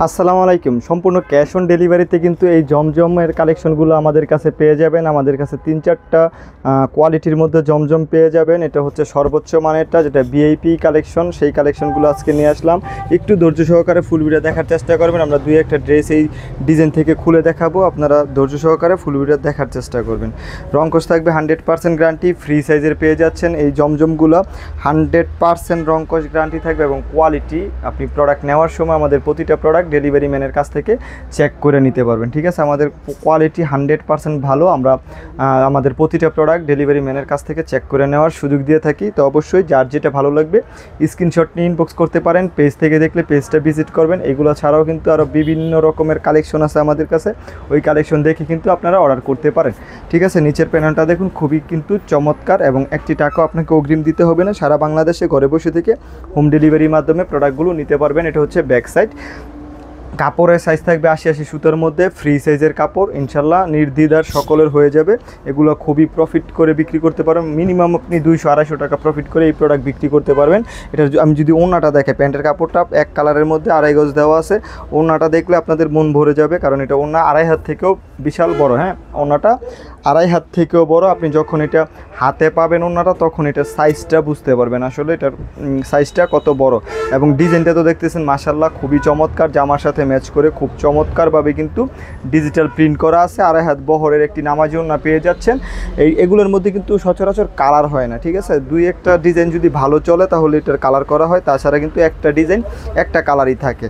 আসসালামু আলাইকুম। সম্পূর্ণ ক্যাশ অন ডেলিভারিতে কিন্তু এই জমজমের কালেকশনগুলো আমাদের কাছে পেয়ে যাবেন। আমাদের কাছে 3-4টা কোয়ালিটির মধ্যে জমজম পেয়ে যাবেন। এটা হচ্ছে সর্বোচ্চ মানেরটা, যেটা ভিআইপি কালেকশন। সেই কালেকশনগুলো আজকে নিয়ে আসলাম। একটু ধৈর্য সহকারে ফুল ভিডিও দেখার চেষ্টা করবেন। আমরা 2-1টা ড্রেস এই ডিজাইন থেকে খুলে দেখাবো, আপনারা ধৈর্য সহকারে ফুল ভিডিও দেখার চেষ্টা করবেন। রংকশ থাকবে 100% গ্যারান্টি, ফ্রি সাইজের পেয়ে যাচ্ছেন এই জমজমগুলো। 100% রংকশ গ্যারান্টি থাকবে এবং কোয়ালিটি আপনি প্রোডাক্ট নেওয়ার সময় আমাদের প্রতিটা প্রোডাক্ট ডেলিভারি ম্যানের কাছ থেকে চেক করে নিতে পারবেন। ঠিক আছে, আমাদের কোয়ালিটি 100% ভালো। আমরা আমাদের প্রতিটা প্রোডাক্ট ডেলিভারি ম্যানের কাছ থেকে চেক করে নেওয়ার সুযোগ দিয়ে থাকি। তো অবশ্যই যার যেটা ভালো লাগবে স্ক্রিনশট নিয়ে ইনবক্স করতে পারেন। পেজ থেকে দেখলে পেজটা ভিজিট করবেন। এগুলো ছাড়াও কিন্তু আরও বিভিন্ন রকমের কালেকশন আছে আমাদের কাছে, ওই কালেকশন দেখে কিন্তু আপনারা অর্ডার করতে পারেন। ঠিক আছে, নিচের প্যানেলটা দেখুন, খুবই কিন্তু চমৎকার এবং একটি টাকাও আপনাকে অগ্রিম দিতে হবে না। সারা বাংলাদেশে ঘরে বসে থেকে হোম ডেলিভারির মাধ্যমে প্রোডাক্টগুলো নিতে পারবেন। এটা হচ্ছে ব্যাক সাইড। কাপড়ের সাইজ থাকবে 80-80 সুতার মধ্যে, ফ্রি সাইজের কাপড়, ইনশাল্লাহ নির্দ্বিধার সকলের হয়ে যাবে। এগুলো খুবই প্রফিট করে বিক্রি করতে পারবেন। মিনিমাম আপনি 200-250 টাকা প্রফিট করে এই প্রোডাক্ট বিক্রি করতে পারবেন। এটা আমি যদি ওড়নাটা দেখে, প্যান্টের কাপড়টা এক কালারের মধ্যে 2.5 গজ দেওয়া আছে। ওড়নাটা দেখলে আপনাদের মন ভরে যাবে, কারণ এটা ওড়না 2.5 হাত থেকেও বিশাল বড়। হ্যাঁ, ওড়নাটা 2.5 হাত থেকেও বড়। আপনি যখন এটা হাতে পাবেন ওড়নাটা, তখন এটার সাইজটা বুঝতে পারবেন আসলে এটার সাইজটা কত বড়। এবং ডিজাইনটা তো দেখতেছেন মাশাআল্লাহ খুবই চমৎকার, জামার সাথে ম্যাচ করে খুব চমৎকারভাবে কিন্তু ডিজিটাল প্রিন্ট করা আছে। 2.5 হাত বহরের একটি নামাজি ওড়না পেয়ে যাচ্ছেন। এগুলোর মধ্যে কিন্তু সচরাচর কালার হয় না। ঠিক আছে, 2-1টা ডিজাইন যদি ভালো চলে তাহলে এটার কালার করা হয়, তাছাড়া কিন্তু একটা ডিজাইন একটা কালারই থাকে।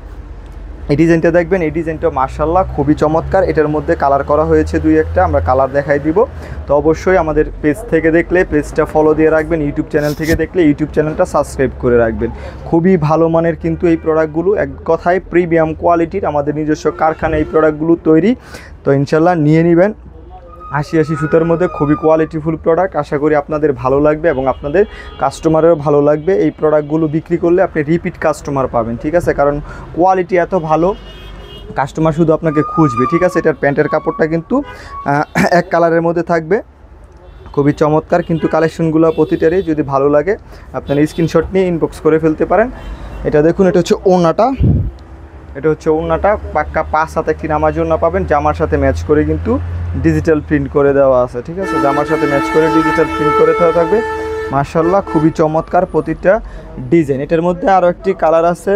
এই ডিজাইনটা দেখবেন, এই ডিজাইনটা মাশাআল্লাহ খুবই চমৎকার। এটার মধ্যে কালার করা হয়েছে 2-1টা, আমরা কালার দেখাই দিব। তো অবশ্যই আমাদের পেজ থেকে দেখলে পেজটা ফলো দিয়ে রাখবেন, ইউটিউব চ্যানেল থেকে দেখলে ইউটিউব চ্যানেলটা সাবস্ক্রাইব করে রাখবেন। খুবই ভালো মানের কিন্তু এই প্রোডাক্টগুলো, এক কথায় প্রিমিয়াম কোয়ালিটির। আমাদের নিজস্ব কারখানায় এই প্রোডাক্টগুলো তৈরি। তো ইনশাল্লাহ নিয়ে নেবেন। 80-80 সুতার মধ্যে খুবই কোয়ালিটিফুল প্রোডাক্ট। আশা করি আপনাদের ভালো লাগবে এবং আপনাদের কাস্টমারেরও ভালো লাগবে। এই প্রোডাক্টগুলো বিক্রি করলে আপনি রিপিট কাস্টমার পাবেন। ঠিক আছে, কারণ কোয়ালিটি এত ভালো, কাস্টমার শুধু আপনাকে খুঁজবে। ঠিক আছে, এটার প্যান্টের কাপড়টা কিন্তু এক কালারের মধ্যে থাকবে, খুবই চমৎকার। কিন্তু কালেকশনগুলো প্রতিটারই যদি ভালো লাগে আপনারা স্ক্রিনশট নিয়ে ইনবক্স করে ফেলতে পারেন। এটা দেখুন, এটা হচ্ছে ওড়নাটা। এটা হচ্ছে ওড়নাটা, পাক্কা 5 হাতে একটি নামাজি ওড়না পাবেন। জামার সাথে ম্যাচ করে কিন্তু ডিজিটাল প্রিন্ট করে দেওয়া আছে। ঠিক আছে, জামার সাথে ম্যাচ করে ডিজিটাল প্রিন্ট করে দেওয়া থাকবে। মাশাআল্লাহ খুবই চমৎকার প্রতিটা ডিজাইন। এটার মধ্যে আরও একটি কালার আছে,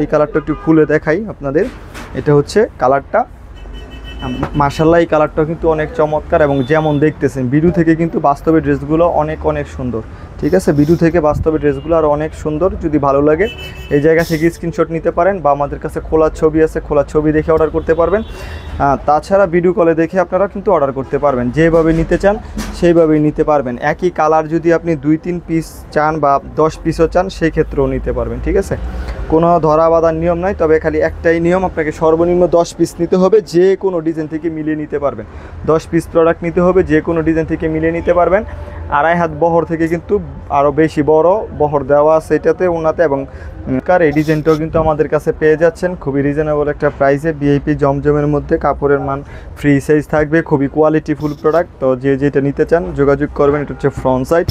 এই কালারটা একটু খুলে দেখাই আপনাদের। এটা হচ্ছে কালারটা, মাশাআল্লাহ এই কালারটাও কিন্তু অনেক চমৎকার এবং যেমন দেখতেছেন ভিডিও থেকে কিন্তু বাস্তবে ড্রেসগুলো অনেক অনেক সুন্দর। ঠিক আছে, ভিডিও থেকে বাস্তবে ড্রেসগুলো আর অনেক সুন্দর। যদি ভালো লাগে এই জায়গা থেকে স্ক্রিনশট নিতে পারেন, বা আমাদের কাছে খোলা ছবি আছে, খোলা ছবি দেখে অর্ডার করতে পারবেন। তাছাড়া ভিডিও কলে দেখে আপনারা কিন্তু অর্ডার করতে পারবেন। যেভাবে নিতে চান সেইভাবেই নিতে পারবেন। একই কালার যদি আপনি 2-3 পিস চান বা 10 পিসও চান, সেই ক্ষেত্রেও নিতে পারবেন। ঠিক আছে, কোনো ধরা বাঁধার নিয়ম নাই, তবে খালি একটাই নিয়ম, আপনাকে সর্বনিম্ন 10 পিস নিতে হবে। যে কোনো ডিজাইন থেকে মিলিয়ে নিতে পারবেন। 10 পিস প্রোডাক্ট নিতে হবে, যে কোনো ডিজাইন থেকে মিলিয়ে নিতে পারবেন। 2.5 হাত বহর থেকে কিন্তু আরও বেশি বড় বহর দেওয়া আছে এটাতে, ওনাতে। এবং এই ডিজাইনটাও কিন্তু আমাদের কাছে পেয়ে যাচ্ছেন খুবই রিজনেবল একটা প্রাইসে। ভিআইপি জমজমের মধ্যে কাপড়ের মান ফ্রি সাইজ থাকবে, খুবই কোয়ালিটিফুল প্রোডাক্ট। তো যে যেটা নিতে চান যোগাযোগ করবেন। এটা হচ্ছে ফ্রন্ট সাইড,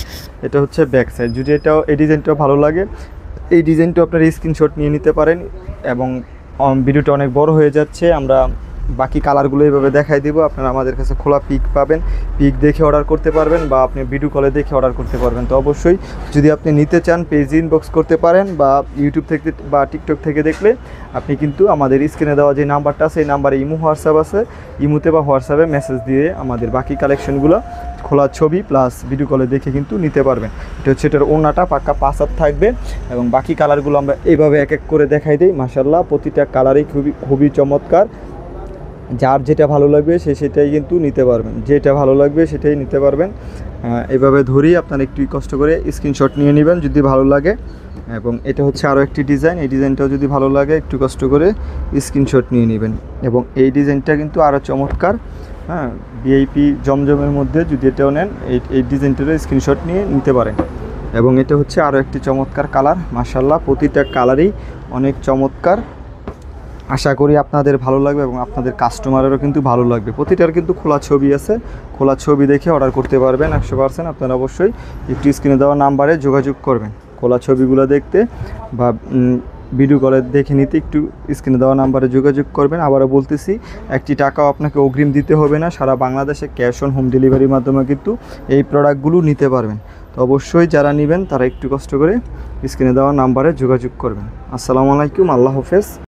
এটা হচ্ছে ব্যাক সাইড। যদি এই ডিজাইনটাও ভালো লাগে, এই ডিজাইনটা আপনারা স্ক্রিনশট নিয়ে নিতে পারেন। এবং ভিডিওটা অনেক বড় হয়ে যাচ্ছে, আমরা বাকি কালারগুলো এইভাবে দেখাই দিব। আপনারা আমাদের কাছে খোলা পিক পাবেন, পিক দেখে অর্ডার করতে পারবেন, বা আপনি ভিডিও কলে দেখে অর্ডার করতে পারবেন। তো অবশ্যই যদি আপনি নিতে চান পেজ ইনবক্স করতে পারেন, বা ইউটিউব থেকে বা টিকটক থেকে দেখলে আপনি কিন্তু আমাদের স্ক্রিনে দেওয়া যে নাম্বারটা আছে, এই নাম্বারে ইমো হোয়াটসঅ্যাপ আছে, ইমোতে বা হোয়াটসঅ্যাপে মেসেজ দিয়ে আমাদের বাকি কালেকশনগুলো খোলা ছবি প্লাস ভিডিও কলে দেখে কিন্তু নিতে পারবেন। এটা হচ্ছে এটার ওড়নাটা পাক্কা 5 হাত থাকবে। এবং বাকি কালারগুলো আমরা এইভাবে এক এক করে দেখাই দিই। মাশাআল্লাহ প্রতিটা কালারই খুবই চমৎকার। যার যেটা ভালো লাগবে সেটাই কিন্তু নিতে পারবেন, যেটা ভালো লাগবে সেটাই নিতে পারবেন। এভাবে ধরি, আপনারা একটু কষ্ট করে স্ক্রিনশট নিয়ে নেবেন যদি ভালো লাগে। এবং এটা হচ্ছে আরও একটি ডিজাইন, এই ডিজাইনটাও যদি ভালো লাগে একটু কষ্ট করে স্ক্রিনশট নিয়ে নেবেন। এবং এই ডিজাইনটা কিন্তু আরও চমৎকার। হ্যাঁ, ভিআইপি জমজমের মধ্যে যদি এটাও নেন, এই ডিজাইনটারও স্ক্রিনশট নিয়ে নিতে পারেন। এবং এটা হচ্ছে আরও একটি চমৎকার কালার। মাশাআল্লাহ প্রতিটা কালারই অনেক চমৎকার। আশা করি আপনাদের ভালো লাগবে এবং আপনাদের কাস্টমারেরও কিন্তু ভালো লাগবে। প্রতিটার কিন্তু খোলা ছবি আছে, খোলা ছবি দেখে অর্ডার করতে পারবেন 100%। আপনারা অবশ্যই একটু স্ক্রিনে দেওয়া নাম্বারে যোগাযোগ করবেন খোলা ছবিগুলো দেখতে, বা ভিডিও কলে দেখে নিতে একটু স্ক্রিনে দেওয়া নাম্বারে যোগাযোগ করবেন। আবারও বলতেছি, একটি টাকাও আপনাকে অগ্রিম দিতে হবে না, সারা বাংলাদেশে ক্যাশ অন হোম ডেলিভারির মাধ্যমে কিন্তু এই প্রোডাক্টগুলো নিতে পারবেন। তো অবশ্যই যারা নেবেন তারা একটু কষ্ট করে স্ক্রিনে দেওয়া নাম্বারে যোগাযোগ করবেন। আসসালামু আলাইকুম, আল্লাহ হাফেজ।